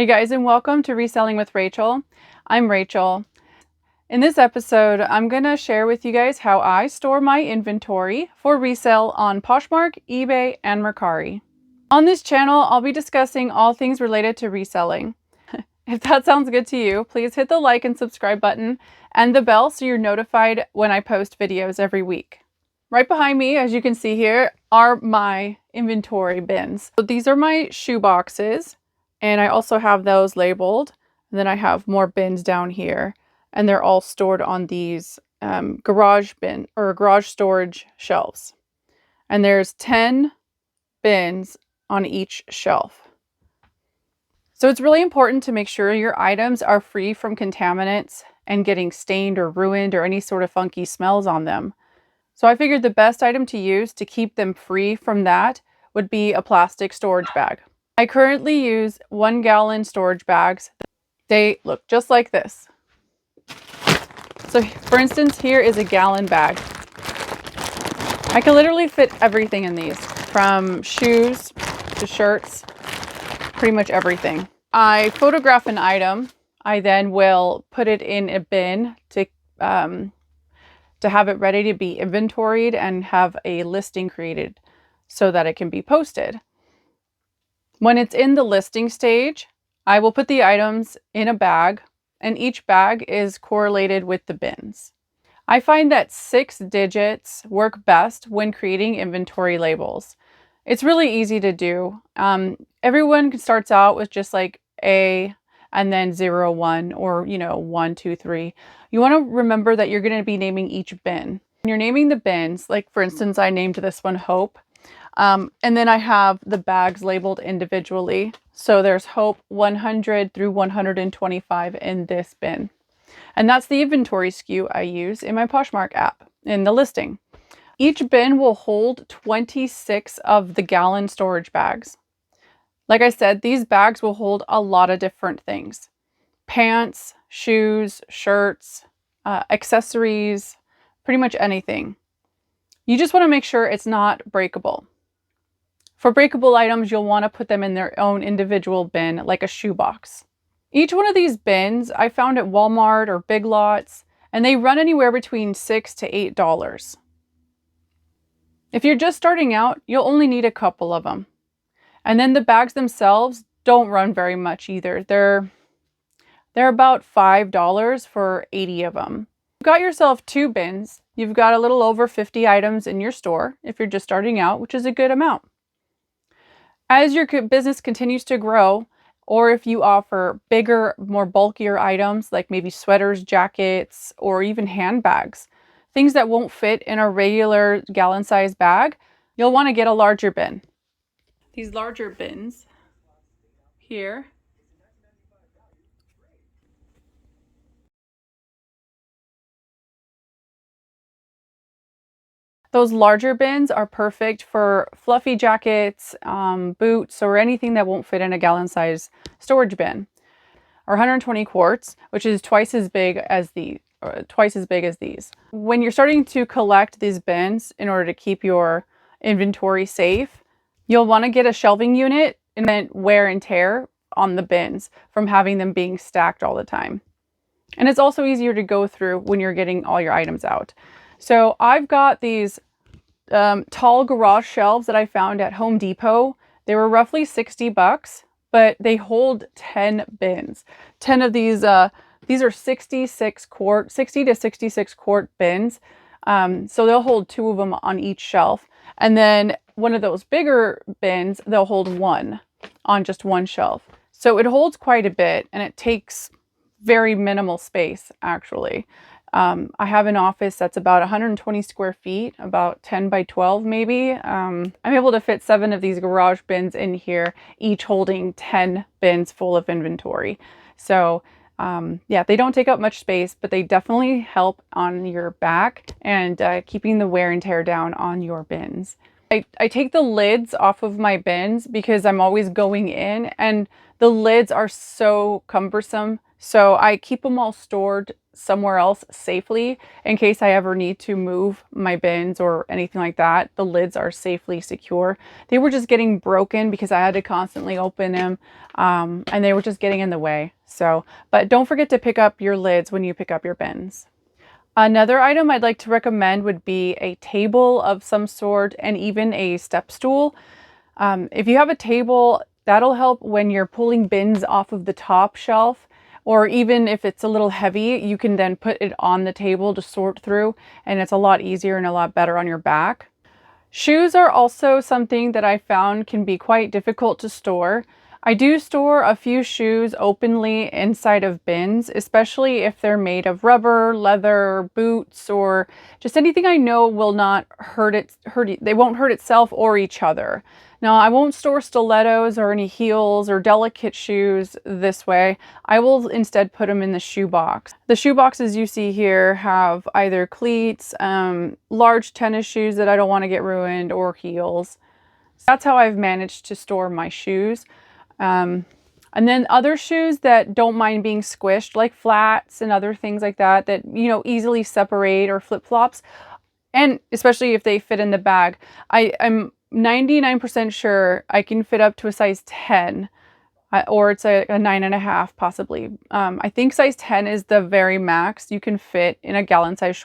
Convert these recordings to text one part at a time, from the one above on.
Hey guys, and welcome to Reselling with Rachel. I'm Rachel. In this episode, I'm going to share with you guys how I store my inventory for resale on Poshmark, eBay, and Mercari. On this channel, I'll be discussing all things related to reselling. If that sounds good to you, please hit the like and subscribe button and the bell so you're notified when I post videos every week. Right behind me, as you can see here, are my inventory bins. So these are my shoe boxes. And I also have those labeled. And then I have more bins down here. And they're all stored on these garage bin or garage storage shelves. And there's 10 bins on each shelf. So it's really important to make sure your items are free from contaminants and getting stained or ruined or any sort of funky smells on them. So I figured the best item to use to keep them free from that would be a plastic storage bag. I currently use 1 gallon storage bags. They look just like this. So for instance, here is a gallon bag. I can literally fit everything in these, from shoes to shirts, pretty much everything. I photograph an item. I then will put it in a bin to have it ready to be inventoried and have a listing created so that it can be posted. When it's in the listing stage, I will put the items in a bag, and each bag is correlated with the bins. I find that 6 digits work best when creating inventory labels. It's really easy to do. Everyone starts out with just like A and then 0, 1, or 1, 2, 3. You want to remember that you're going to be naming each bin. When you're naming the bins, like for instance, I named this one Hope. And then I have the bags labeled individually. So there's Hope 100 through 125 in this bin. And that's the inventory SKU I use in my Poshmark app in the listing. Each bin will hold 26 of the gallon storage bags. Like I said, these bags will hold a lot of different things. Pants, shoes, shirts, accessories, pretty much anything. You just want to make sure it's not breakable. For breakable items, you'll want to put them in their own individual bin, like a shoebox. Each one of these bins I found at Walmart or Big Lots, and they run anywhere between $6 to $8. If you're just starting out, you'll only need a couple of them. And then the bags themselves don't run very much either. They're about $5 for 80 of them. You've got yourself 2 bins. You've got a little over 50 items in your store if you're just starting out, which is a good amount. As your business continues to grow, or if you offer bigger, more bulkier items like maybe sweaters, jackets, or even handbags, things that won't fit in a regular gallon-sized bag, you'll want to get a larger bin. These larger bins here those larger bins are perfect for fluffy jackets, boots, or anything that won't fit in a gallon-sized storage bin. Or 120 quarts, which is twice as big as these. When you're starting to collect these bins in order to keep your inventory safe, you'll want to get a shelving unit and then wear and tear on the bins from having them being stacked all the time. And it's also easier to go through when you're getting all your items out. So I've got these tall garage shelves that I found at Home Depot. They were roughly $60, but they hold 10 bins. 10 of these are 60 to 66 quart bins. So they'll hold 2 of them on each shelf. And then one of those bigger bins, they'll hold 1 on just one shelf. So it holds quite a bit, and it takes very minimal space, actually. I have an office that's about 120 square feet, about 10 by 12 maybe. I'm able to fit 7 of these garage bins in here, each holding 10 bins full of inventory. So yeah, they don't take up much space, but they definitely help on your back and keeping the wear and tear down on your bins. I take the lids off of my bins because I'm always going in, and the lids are so cumbersome. So I keep them all stored somewhere else safely in case I ever need to move my bins or anything like that. The lids are safely secure. They were just getting broken because I had to constantly open them, and they were just getting in the way. So, but don't forget to pick up your lids when you pick up your bins. Another item I'd like to recommend would be a table of some sort and even a step stool. If you have a table, that'll help when you're pulling bins off of the top shelf, or even if it's a little heavy, you can then put it on the table to sort through, and it's a lot easier and a lot better on your back. Shoes are also something that I found can be quite difficult to store. I do store a few shoes openly inside of bins, especially if they're made of rubber, leather, boots, or just anything I know will not they won't hurt itself or each other. Now, I won't store stilettos or any heels or delicate shoes this way. I will instead put them in the shoe box. The shoe boxes you see here have either cleats, large tennis shoes that I don't want to get ruined, or heels. So that's how I've managed to store my shoes. And then other shoes that don't mind being squished, like flats and other things like that, that, you know, easily separate, or flip-flops. And especially if they fit in the bag. I'm 99% sure I can fit up to a size 10, or it's a 9.5 possibly. I think size 10 is the very max you can fit in a gallon size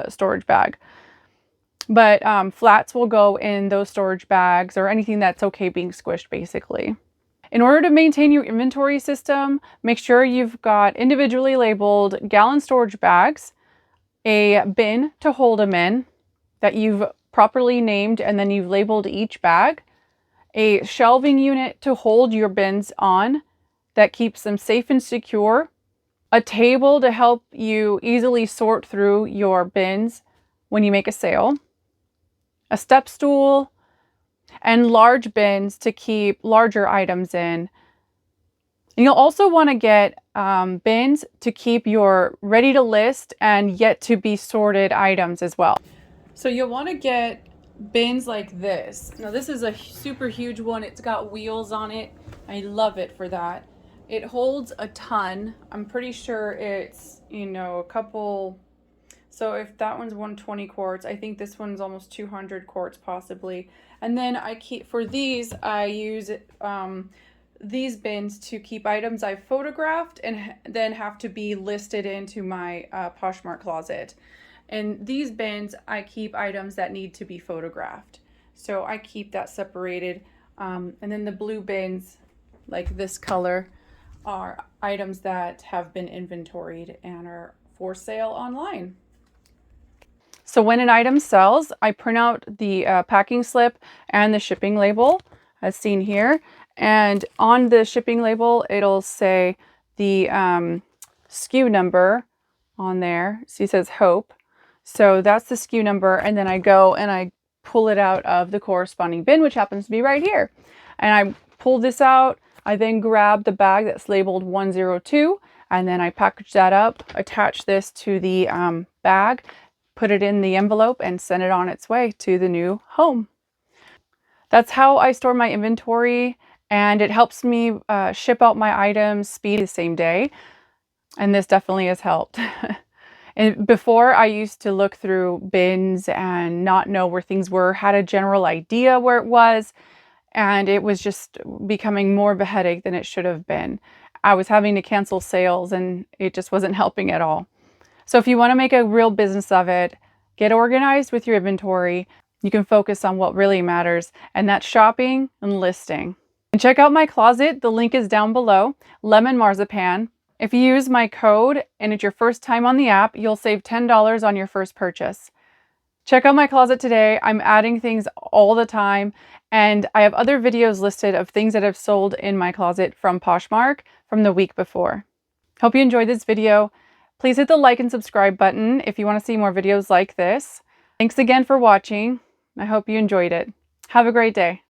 storage bag. But flats will go in those storage bags, or anything that's okay being squished, basically. In order to maintain your inventory system, make sure you've got individually labeled gallon storage bags, a bin to hold them in that you've properly named and then you've labeled each bag, a shelving unit to hold your bins on that keeps them safe and secure, a table to help you easily sort through your bins when you make a sale, a step stool, and large bins to keep larger items in. And you'll also want to get bins to keep your ready to list and yet to be sorted items as well. So you'll want to get bins like this. Now this is a super huge one. It's got wheels on it. I love it for that. It holds a ton. I'm pretty sure it's, you know, a couple. So if that one's 120 quarts, I think this one's almost 200 quarts possibly. And then I use these bins to keep items I've photographed and then have to be listed into my Poshmark closet. And these bins, I keep items that need to be photographed. So I keep that separated. And then the blue bins, like this color, are items that have been inventoried and are for sale online. So when an item sells, I print out the packing slip and the shipping label, as seen here. And on the shipping label, it'll say the SKU number on there. See, it says Hope. So that's the SKU number, and then I go and I pull it out of the corresponding bin, which happens to be right here. And I pull this out. I then grab the bag that's labeled 102, and then I package that up, attach this to the bag, put it in the envelope, and send it on its way to the new home. That's how I store my inventory, and it helps me ship out my items speed the same day. And this definitely has helped. And before, I used to look through bins and not know where things were, had a general idea where it was, and it was just becoming more of a headache than it should have been. I was having to cancel sales, and it just wasn't helping at all. So if you want to make a real business of it, get organized with your inventory. You can focus on what really matters, and that's shopping and listing. And check out my closet. The link is down below. Lemon Marzipan. If you use my code and it's your first time on the app, you'll save $10 on your first purchase. Check out my closet today. I'm adding things all the time, and I have other videos listed of things that have sold in my closet from Poshmark from the week before. Hope you enjoyed this video. Please hit the like and subscribe button if you want to see more videos like this. Thanks again for watching. I hope you enjoyed it. Have a great day.